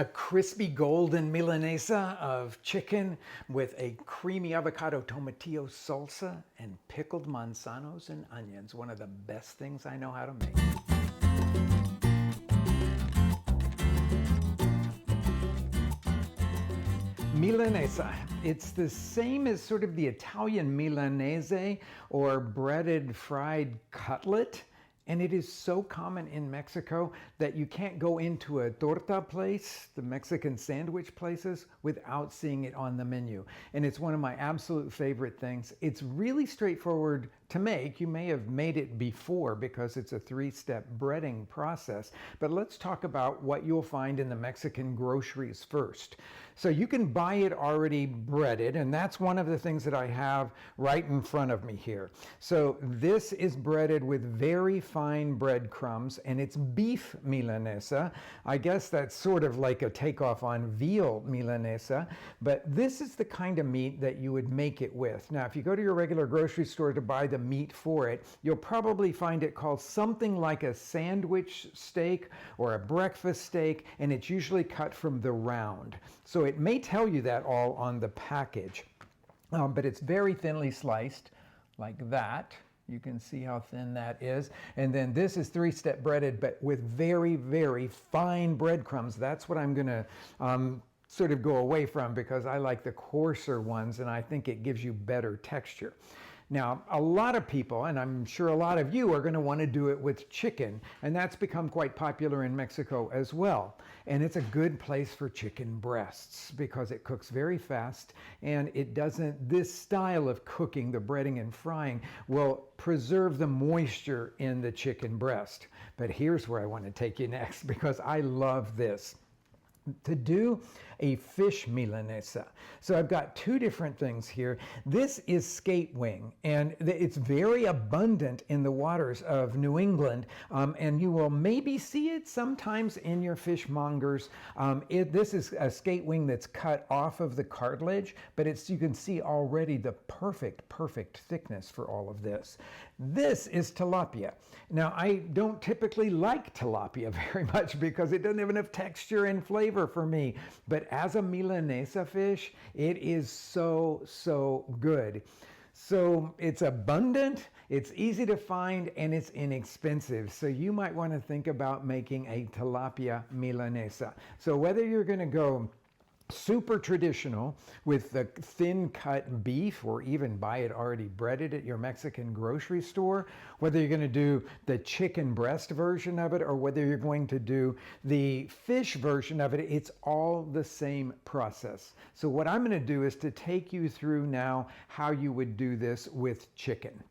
A crispy golden Milanesa of chicken with a creamy avocado tomatillo salsa and pickled manzanos and onions. One of the best things I know how to make. Milanesa. It's the same as sort of the Italian Milanese or breaded fried cutlet. And it is so common in Mexico that you can't go into a torta place, the Mexican sandwich places, without seeing it on the menu. And it's one of my absolute favorite things. It's really straightforward to make. You may have made it before because it's a 3-step breading process. But let's talk about what you'll find in the Mexican groceries first. So you can buy it already breaded, and that's one of the things that I have right in front of me here. So this is breaded with very fine breadcrumbs, and it's beef Milanesa. I guess that's sort of like a takeoff on veal Milanesa, but this is the kind of meat that you would make it with. Now, if you go to your regular grocery store to buy the meat for it, you'll probably find it called something like a sandwich steak or a breakfast steak, and it's usually cut from the round. So it may tell you that all on the package, but it's very thinly sliced like that. You can see how thin that is. And then this is 3-step breaded, but with very, very fine breadcrumbs. That's what I'm gonna sort of go away from because I like the coarser ones and I think it gives you better texture. Now, a lot of people, and I'm sure a lot of you, are going to want to do it with chicken, and that's become quite popular in Mexico as well. And it's a good place for chicken breasts because it cooks very fast, and it doesn't, this style of cooking, the breading and frying, will preserve the moisture in the chicken breast. But here's where I want to take you next because I love this. To do a fish Milanesa. So I've got 2 different things here. This is skate wing, and it's very abundant in the waters of New England, and you will maybe see it sometimes in your fishmongers. This is a skate wing that's cut off of the cartilage, but you can see already the perfect thickness for all of this. This is tilapia. Now, I don't typically like tilapia very much because it doesn't have enough texture and flavor for me, but as a Milanesa fish, it is so good. So it's abundant, it's easy to find, and it's inexpensive. So you might want to think about making a tilapia Milanesa. So whether you're going to go super traditional with the thin cut beef or even buy it already breaded at your Mexican grocery store, whether you're going to do the chicken breast version of it or whether you're going to do the fish version of it, it's all the same process. So what I'm going to do is to take you through now how you would do this with chicken,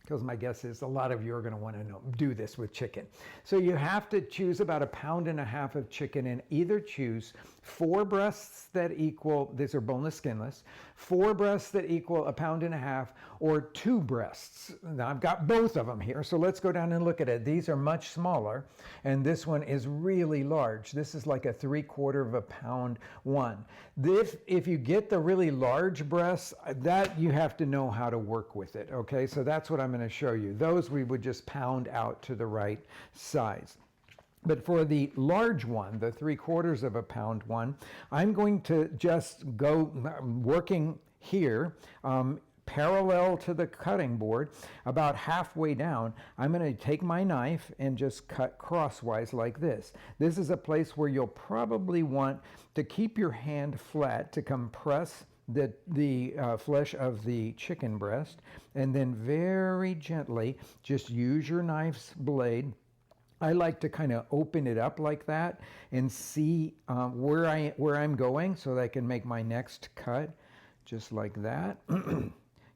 because my guess is a lot of you are going to want to do this with chicken. So you have to choose about 1.5 pounds of chicken and either choose 4 breasts that equal, these are boneless, skinless, 4 breasts that equal 1.5 pounds or 2 breasts. Now I've got both of them here, so let's go down and look at it. These are much smaller, and this one is really large. This is like a 3/4 pound one. If you get the really large breasts, that you have to know how to work with it, okay? So that's what I'm going to show you. Those we would just pound out to the right size. But for the large one, the 3/4 pound one, I'm going to just go working here, parallel to the cutting board, about halfway down. I'm going to take my knife and just cut crosswise like this. This is a place where you'll probably want to keep your hand flat to compress the flesh of the chicken breast, and then very gently just use your knife's blade. I like to kind of open it up like that and see where I'm going so that I can make my next cut just like that.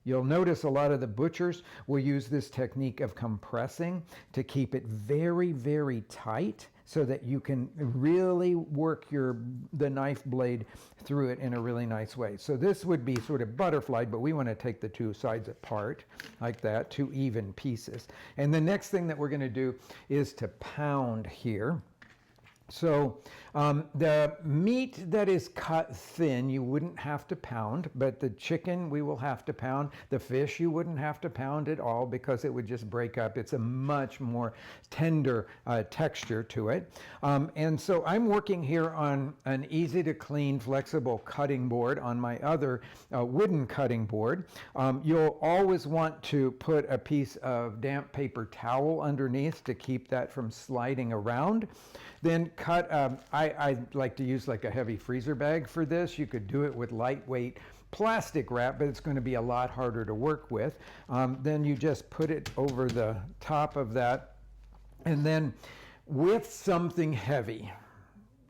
You'll notice a lot of the butchers will use this technique of compressing to keep it very tight so that you can really work the knife blade through it in a really nice way. So this would be sort of butterflied, but we want to take the 2 sides apart like that, 2 even pieces. And the next thing that we're going to do is to pound here. So the meat that is cut thin, you wouldn't have to pound, but the chicken we will have to pound. The fish you wouldn't have to pound at all because it would just break up. It's a much more tender texture to it. And so I'm working here on an easy to clean, flexible cutting board on my other wooden cutting board. You'll always want to put a piece of damp paper towel underneath to keep that from sliding around. Then cut, I like to use like a heavy freezer bag for this. You could do it with lightweight plastic wrap, but it's going to be a lot harder to work with. Then you just put it over the top of that. And then with something heavy,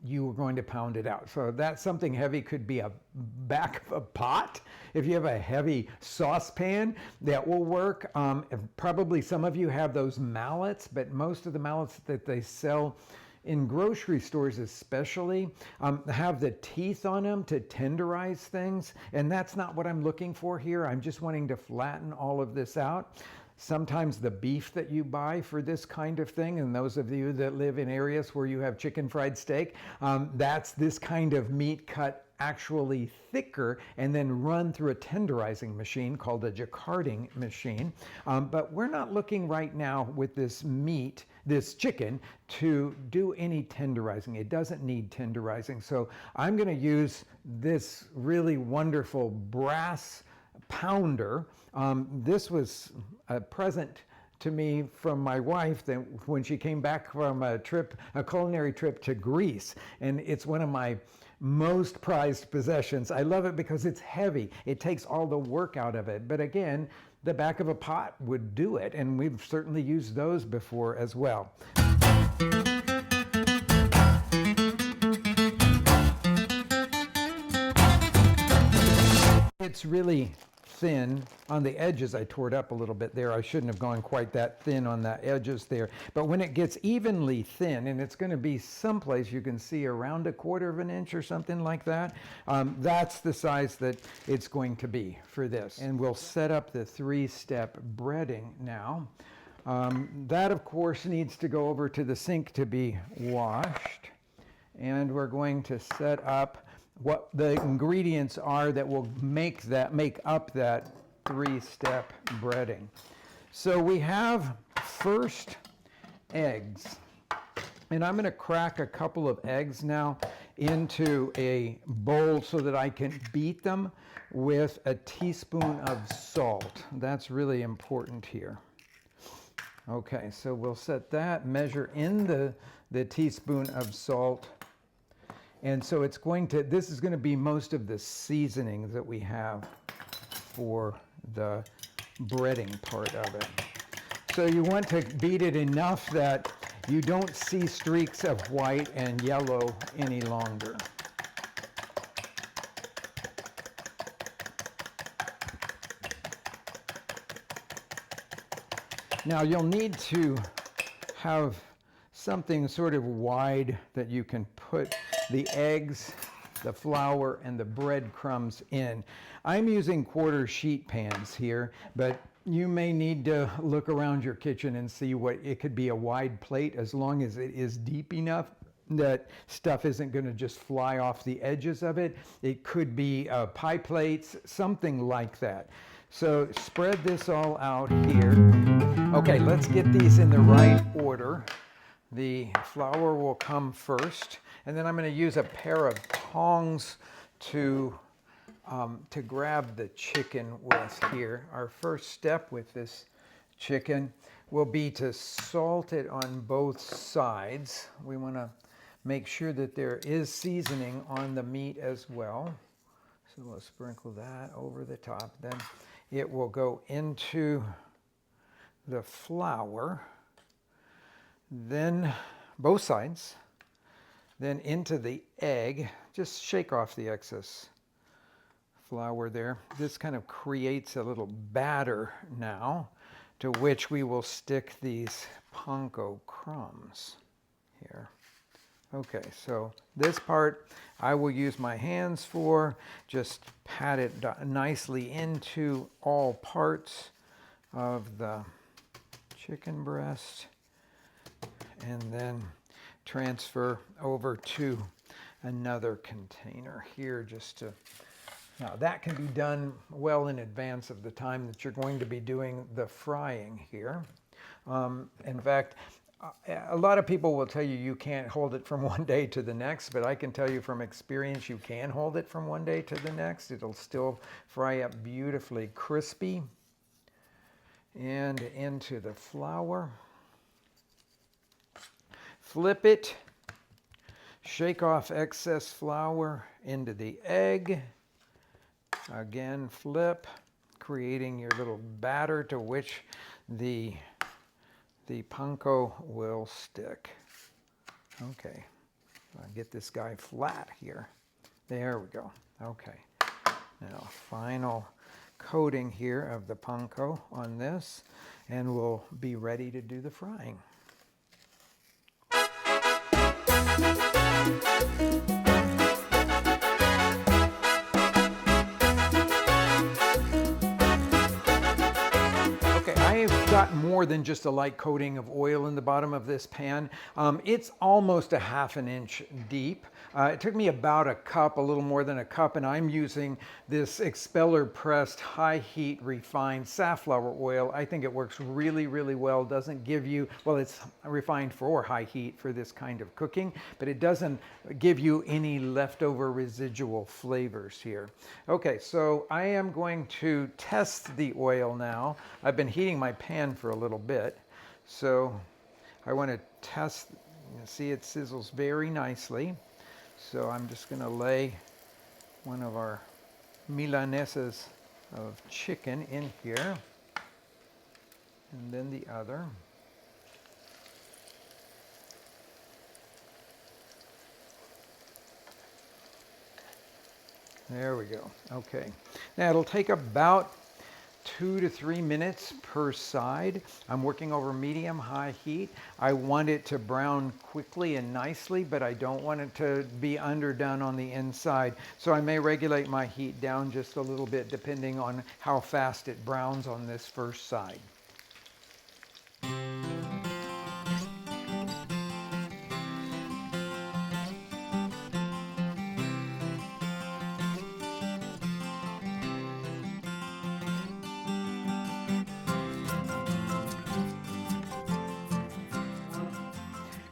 you are going to pound it out. So that something heavy could be a back of a pot. If you have a heavy saucepan, that will work. Probably some of you have those mallets, but most of the mallets that they sell in grocery stores especially, have the teeth on them to tenderize things, and that's not what I'm looking for here. I'm just wanting to flatten all of this out. Sometimes the beef that you buy for this kind of thing, and those of you that live in areas where you have chicken fried steak, that's this kind of meat cut actually thicker and then run through a tenderizing machine called a jacquarding machine. But we're not looking right now with this meat, this chicken, to do any tenderizing. It doesn't need tenderizing. So I'm going to use this really wonderful brass pounder. This was a present to me from my wife that when she came back from a culinary trip to Greece, and it's one of my most prized possessions. I love it because it's heavy. It takes all the work out of it. But again, the back of a pot would do it, and we've certainly used those before as well. It's really thin on the edges. I tore it up a little bit there. I shouldn't have gone quite that thin on the edges there. But when it gets evenly thin, and it's going to be someplace you can see around 1/4 inch or something like that, that's the size that it's going to be for this. And we'll set up the 3-step breading now. That, of course, needs to go over to the sink to be washed. And we're going to set up what the ingredients are that will make up that 3-step breading. So we have first eggs, and I'm going to crack a couple of eggs now into a bowl so that I can beat them with a teaspoon of salt. That's really important here. Okay, so we'll set that, measure in the teaspoon of salt. And so this is going to be most of the seasoning that we have for the breading part of it. So you want to beat it enough that you don't see streaks of white and yellow any longer. Now you'll need to have something sort of wide that you can put the eggs, the flour, and the breadcrumbs in. I'm using 1/4 sheet pans here, but you may need to look around your kitchen and see it could be a wide plate as long as it is deep enough that stuff isn't going to just fly off the edges of it. It could be pie plates, something like that. So spread this all out here. Okay, let's get these in the right order. The flour will come first, and then I'm going to use a pair of tongs to grab the chicken with here. Our first step with this chicken will be to salt it on both sides. We want to make sure that there is seasoning on the meat as well. So we'll sprinkle that over the top. Then it will go into the flour. Then both sides, then into the egg. Just shake off the excess flour there. This kind of creates a little batter now to which we will stick these panko crumbs here. Okay, so this part I will use my hands for. Just pat it nicely into all parts of the chicken breast. And then transfer over to another container here just to, now that can be done well in advance of the time that you're going to be doing the frying here. In fact, a lot of people will tell you you can't hold it from one day to the next, but I can tell you from experience you can hold it from one day to the next. It'll still fry up beautifully crispy. And into the flour. Flip it. Shake off excess flour into the egg. Again, flip, creating your little batter to which the panko will stick. Okay, I'll get this guy flat here. There we go. Okay, now final coating here of the panko on this, and we'll be ready to do the frying. I've got more than just a light coating of oil in the bottom of this pan. It's almost a ½ an inch deep. It took me about a cup, a little more than a cup, and I'm using this expeller pressed high heat refined safflower oil. I think it works really, really well. Doesn't give you, well, it's refined for high heat for this kind of cooking, but it doesn't give you any leftover residual flavors here. Okay, so I am going to test the oil now. I've been heating my pan for a little bit, so I want to test. You see, it sizzles very nicely. So I'm just going to lay one of our Milanesas of chicken in here, and then the other. There we go. Okay. Now it'll take about 2 to 3 minutes per side. I'm working over medium-high heat. I want it to brown quickly and nicely, but I don't want it to be underdone on the inside. So I may regulate my heat down just a little bit depending on how fast it browns on this first side.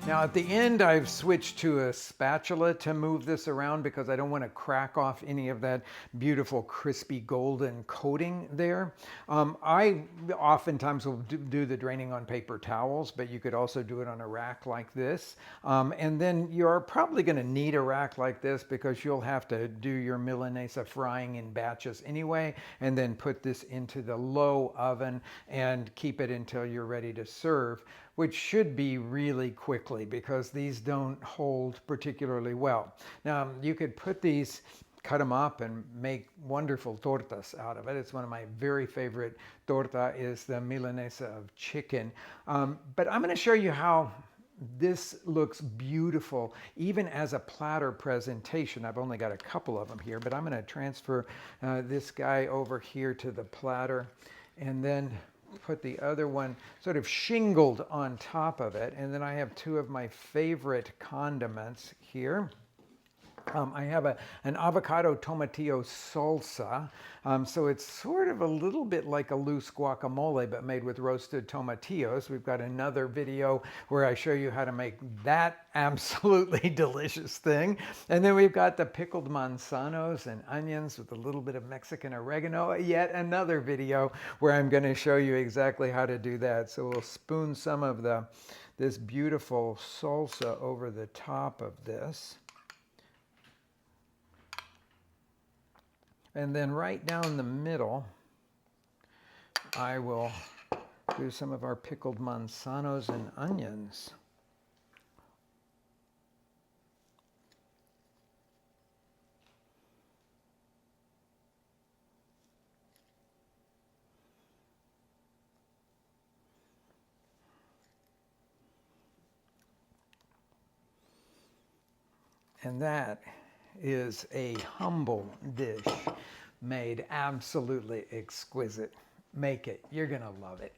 Now at the end, I've switched to a spatula to move this around because I don't want to crack off any of that beautiful crispy golden coating there. I oftentimes will do the draining on paper towels, but you could also do it on a rack like this. And then you're probably going to need a rack like this because you'll have to do your Milanesa frying in batches anyway, and then put this into the low oven and keep it until you're ready to serve, which should be really quickly because these don't hold particularly well. Now, you could put these, cut them up and make wonderful tortas out of it. It's one of my very favorite torta is the Milanesa of chicken. But I'm gonna show you how this looks beautiful, even as a platter presentation. I've only got a couple of them here, but I'm gonna transfer this guy over here to the platter and then put the other one sort of shingled on top of it. And then I have two of my favorite condiments here. I have an avocado tomatillo salsa. So it's sort of a little bit like a loose guacamole, but made with roasted tomatillos. We've got another video where I show you how to make that absolutely delicious thing. And then we've got the pickled manzanos and onions with a little bit of Mexican oregano. Yet another video where I'm going to show you exactly how to do that. So we'll spoon some of this beautiful salsa over the top of this. And then right down the middle, I will do some of our pickled manzanos and onions. And that is a humble dish made absolutely exquisite. Make it. You're going to love it.